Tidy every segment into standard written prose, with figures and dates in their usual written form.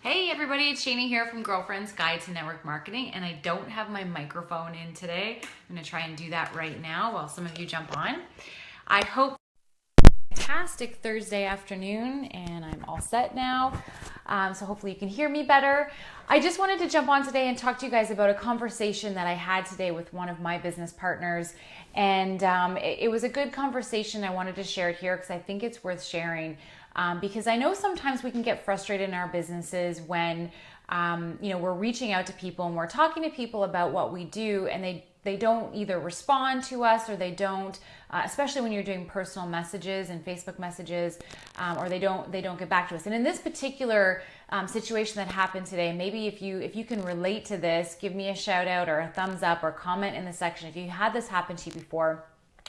Hey everybody, it's Shani here from Girlfriend's Guide to Network Marketing, and I don't have my microphone in today. I'm going to try and do that right now while some of you jump on. I hope fantastic Thursday afternoon, and I'm all set now. So hopefully you can hear me better. I just wanted to jump on today and talk to you guys about a conversation that I had today with one of my business partners, and it was a good conversation. I wanted to share it here because I think it's worth sharing. Because I know sometimes we can get frustrated in our businesses when we're reaching out to people and we're talking to people about what we do, and they don't either respond to us, or they don't, especially when you're doing personal messages and Facebook messages, or they don't get back to us. And in this particular situation that happened today, maybe if you can relate to this, give me a shout out or a thumbs up or comment in the section if you had this happen to you before,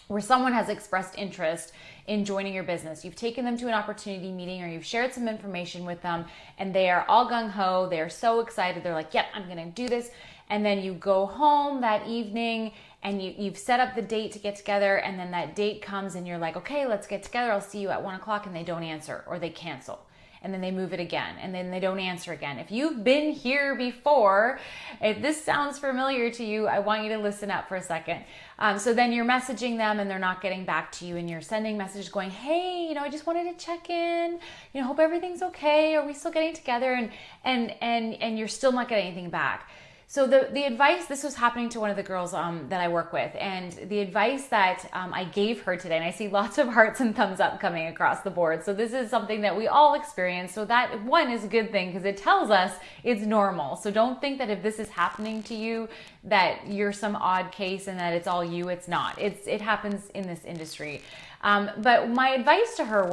where someone has expressed interest in joining your business. You've taken them to an opportunity meeting, or you've shared some information with them, and they are all gung-ho. They are so excited. They're like, yep, I'm gonna do this. And then you go home that evening and you've set up the date to get together, and then that date comes and you're like, okay, let's get together. I'll see you at 1 o'clock, and they don't answer, or they cancel. And then they move it again, and then they don't answer again. If you've been here before, if this sounds familiar to you, I want you to listen up for a second. So then you're messaging them and they're not getting back to you, and you're sending messages going, hey, I just wanted to check in, hope everything's okay. Are we still getting together? And you're still not getting anything back. So the advice, this was happening to one of the girls that I work with, and the advice that I gave her today, and I see lots of hearts and thumbs up coming across the board. So this is something that we all experience. So that one is a good thing because it tells us it's normal. So don't think that if this is happening to you that you're some odd case and that it's all you. It's not. It happens in this industry. But my advice to her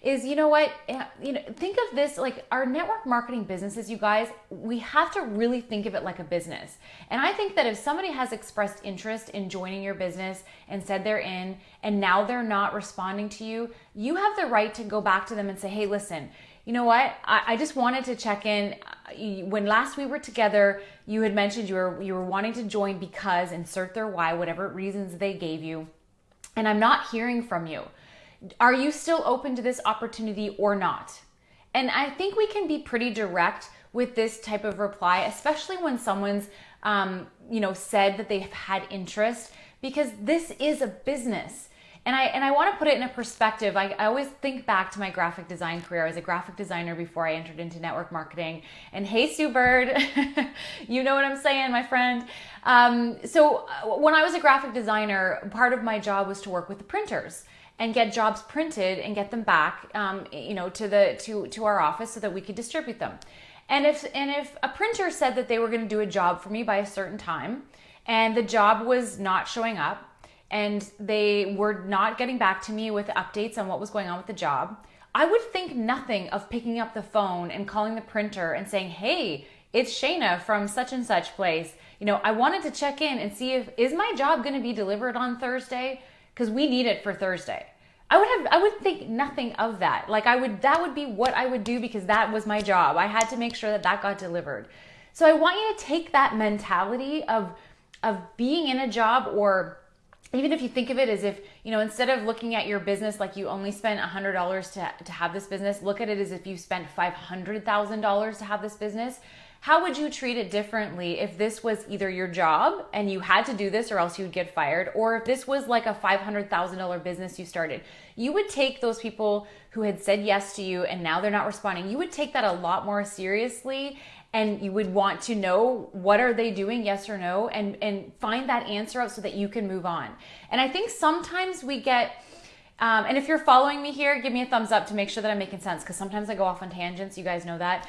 is you know what, think of this like our network marketing businesses, you guys, we have to really think of it like a business. And I think that if somebody has expressed interest in joining your business and said they're in, and now they're not responding to you, you have the right to go back to them and say, hey, listen, you know what, I just wanted to check in. When last we were together, you had mentioned you were wanting to join because insert their why, whatever reasons they gave you, and I'm not hearing from you. Are you still open to this opportunity or not? And I think we can be pretty direct with this type of reply, especially when someone's, said that they've had interest, because this is a business. And I want to put it in a perspective. I always think back to my graphic design career. I was a graphic designer before I entered into network marketing. And hey, Sue Bird, you know what I'm saying, my friend. So when I was a graphic designer, part of my job was to work with the printers and get jobs printed and get them back, to our office so that we could distribute them. And if a printer said that they were going to do a job for me by a certain time, and the job was not showing up, and they were not getting back to me with updates on what was going on with the job, I would think nothing of picking up the phone and calling the printer and saying, hey, it's Shayna from such and such place. I wanted to check in and see is my job going to be delivered on Thursday? Because we need it for Thursday. I would think nothing of that. That would be what I would do, because that was my job. I had to make sure that got delivered. So I want you to take that mentality of being in a job, or even if you think of it as if, instead of looking at your business like you only spent $100 to have this business, look at it as if you spent $500,000 to have this business. How would you treat it differently if this was either your job and you had to do this or else you would get fired, or if this was like a $500,000 business you started? You would take those people who had said yes to you and now they're not responding. You would take that a lot more seriously, and you would want to know, what are they doing, yes or no, and find that answer out so that you can move on. And I think sometimes we get, and if you're following me here, give me a thumbs up to make sure that I'm making sense, because sometimes I go off on tangents, you guys know that.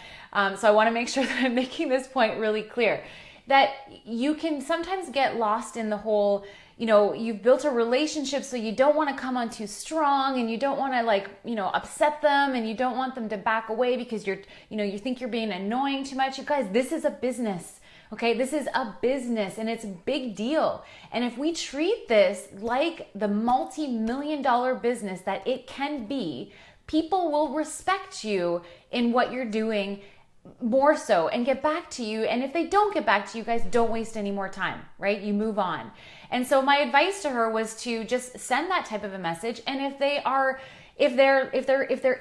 So I want to make sure that I'm making this point really clear, that you can sometimes get lost in the whole, you've built a relationship, so you don't want to come on too strong, and you don't want to upset them, and you don't want them to back away because you think you're being annoying too much. You guys, this is a business. Okay, this is a business, and it's a big deal. And if we treat this like the multi-million-dollar business that it can be, people will respect you in what you're doing more so and get back to you. And if they don't get back to you, guys, don't waste any more time, right? You move on. And so my advice to her was to just send that type of a message. And if they're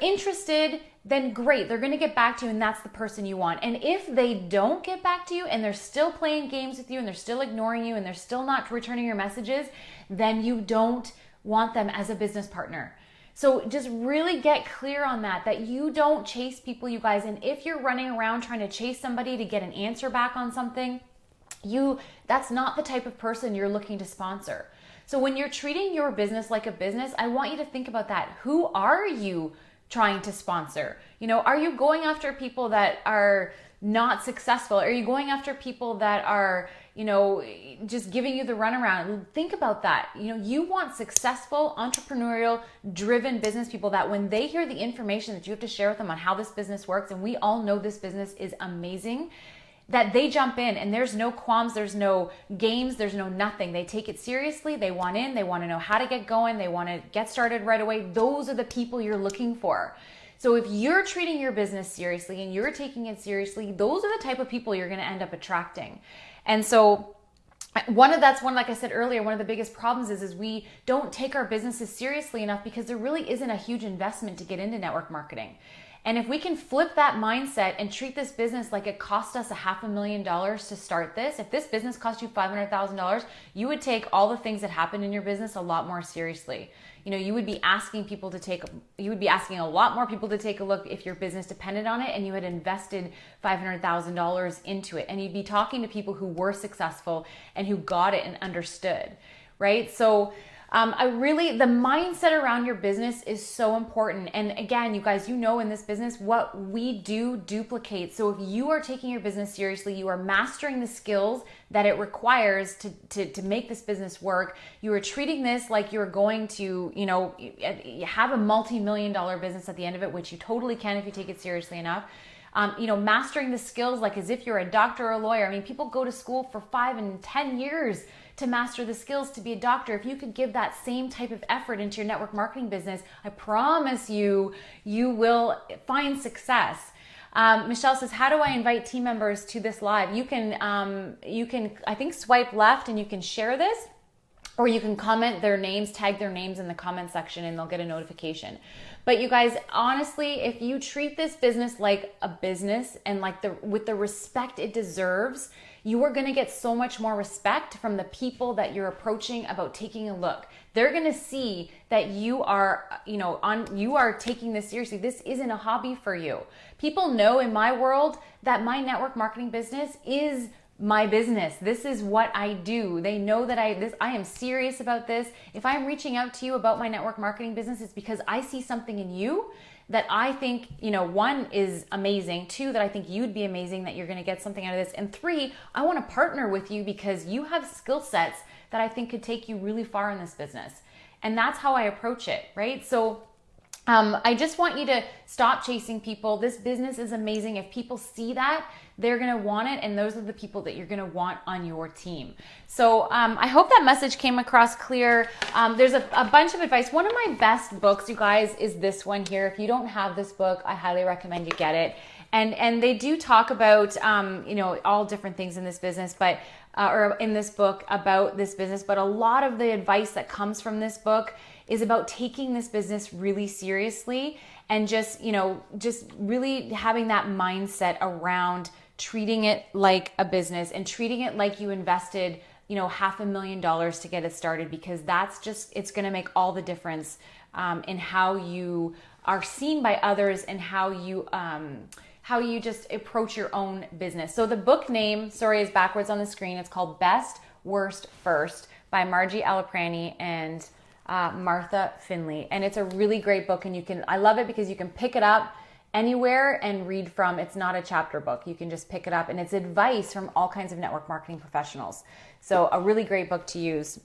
interested, then great, they're going to get back to you and that's the person you want. And if they don't get back to you and they're still playing games with you and they're still ignoring you and they're still not returning your messages, then you don't want them as a business partner. So just really get clear on that you don't chase people, you guys. And if you're running around trying to chase somebody to get an answer back on something, that's not the type of person you're looking to sponsor. So when you're treating your business like a business, I want you to think about that. Who are you trying to sponsor? Are you going after people that are not successful? Are you going after people that are, just giving you the runaround? Think about that. You want successful, entrepreneurial, driven business people that when they hear the information that you have to share with them on how this business works, and we all know this business is amazing, that they jump in and there's no qualms, there's no games, there's no nothing. They take it seriously. They want in, they want to know how to get going. They want to get started right away. Those are the people you're looking for. So if you're treating your business seriously and you're taking it seriously, those are the type of people you're going to end up attracting. And so like I said earlier, one of the biggest problems is we don't take our businesses seriously enough because there really isn't a huge investment to get into network marketing. And if we can flip that mindset and treat this business like it cost us $500,000 to start this, if this business cost you $500,000, you would take all the things that happen in your business a lot more seriously. You would be asking a lot more people to take a look if your business depended on it and you had invested $500,000 into it. And you'd be talking to people who were successful and who got it and understood, right? So the mindset around your business is so important. And again, you guys, in this business, what we do duplicates. So if you are taking your business seriously, you are mastering the skills that it requires to make this business work. You are treating this like you're going to, have a multi-million-dollar business at the end of it, which you totally can if you take it seriously enough. Mastering the skills like as if you're a doctor or a lawyer. People go to school for 5 and 10 years to master the skills to be a doctor. If you could give that same type of effort into your network marketing business, I promise you will find success. Michelle says, how do I invite team members to this live? You can, I think, swipe left and you can share this, or you can comment their names, tag their names in the comment section, and they'll get a notification. But you guys, honestly, if you treat this business like a business and with the respect it deserves, you are going to get so much more respect from the people that you're approaching about taking a look. They're going to see that you are, you are taking this seriously. This isn't a hobby for you. People know in my world that my network marketing business is my business. This is what I do. They know that I am serious about this. If I'm reaching out to you about my network marketing business, it's because I see something in you that I think, one, is amazing. 2, that I think you'd be amazing, that you're going to get something out of this. And 3, I want to partner with you because you have skill sets that I think could take you really far in this business. And that's how I approach it, right? So I just want you to stop chasing people. This business is amazing. If people see that, they're going to want it. And those are the people that you're going to want on your team. So I hope that message came across clear. There's a bunch of advice. One of my best books, you guys, is this one here. If you don't have this book, I highly recommend you get it. And they do talk about, all different things in this business, but or in this book about this business. But a lot of the advice that comes from this book is about taking this business really seriously and just really having that mindset around treating it like a business and treating it like you invested, $500,000 to get it started, because it's going to make all the difference in how you are seen by others and how you just approach your own business. So the book name, is backwards on the screen. It's called Best, Worst, First by Margie Alaprani and Martha Finley. And it's a really great book, and I love it because you can pick it up anywhere and read from. It's not a chapter book. You can just pick it up, and it's advice from all kinds of network marketing professionals. So a really great book to use.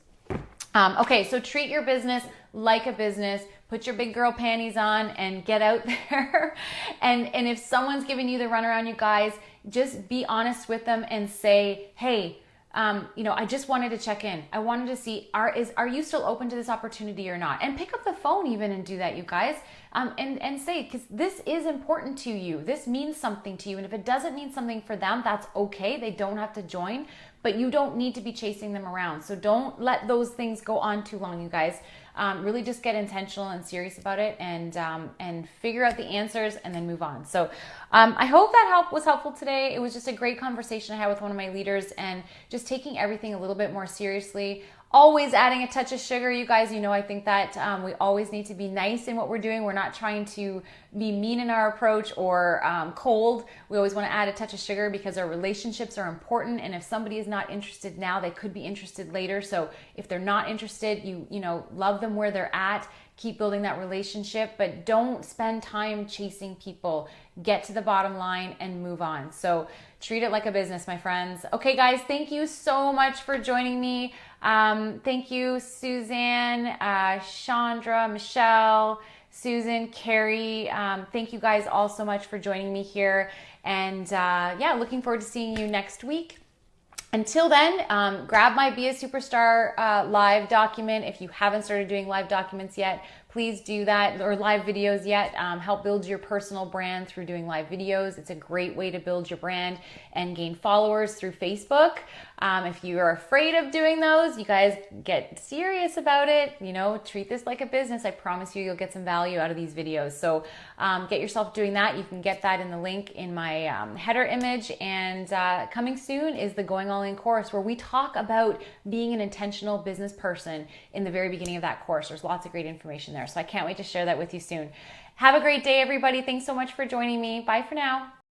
Okay, so treat your business like a business. Put your big girl panties on and get out there. And if someone's giving you the runaround, you guys, just be honest with them and say, hey, I just wanted to check in. I wanted to see, are you still open to this opportunity or not? And pick up the phone even and do that, you guys. And say, because this is important to you. This means something to you. And if it doesn't mean something for them, that's okay. They don't have to join, but you don't need to be chasing them around. So don't let those things go on too long, you guys. really just get intentional and serious about it, and figure out the answers and then move on. So I hope that was helpful today. It was just a great conversation I had with one of my leaders, and just taking everything a little bit more seriously. Always adding a touch of sugar, you guys. I think that we always need to be nice in what we're doing. We're not trying to be mean in our approach or cold. We always want to add a touch of sugar because our relationships are important. And if somebody is not interested now, they could be interested later. So if they're not interested, you love them where they're at. Keep building that relationship, but don't spend time chasing people. Get to the bottom line and move on. So treat it like a business, my friends. Okay, guys, thank you so much for joining me. Thank you, Suzanne, Chandra, Michelle, Susan, Carrie. Thank you guys all so much for joining me here. And yeah, looking forward to seeing you next week. Until then, grab my Be a Superstar live document. If you haven't started doing live documents yet, please do that, or live videos yet. Help build your personal brand through doing live videos. It's a great way to build your brand and gain followers through Facebook. If you are afraid of doing those, you guys get serious about it. Treat this like a business. I promise you'll get some value out of these videos. So get yourself doing that. You can get that in the link in my header image. And coming soon is the Going All In course, where we talk about being an intentional business person in the very beginning of that course. There's lots of great information there. So I can't wait to share that with you soon. Have a great day, everybody. Thanks so much for joining me. Bye for now.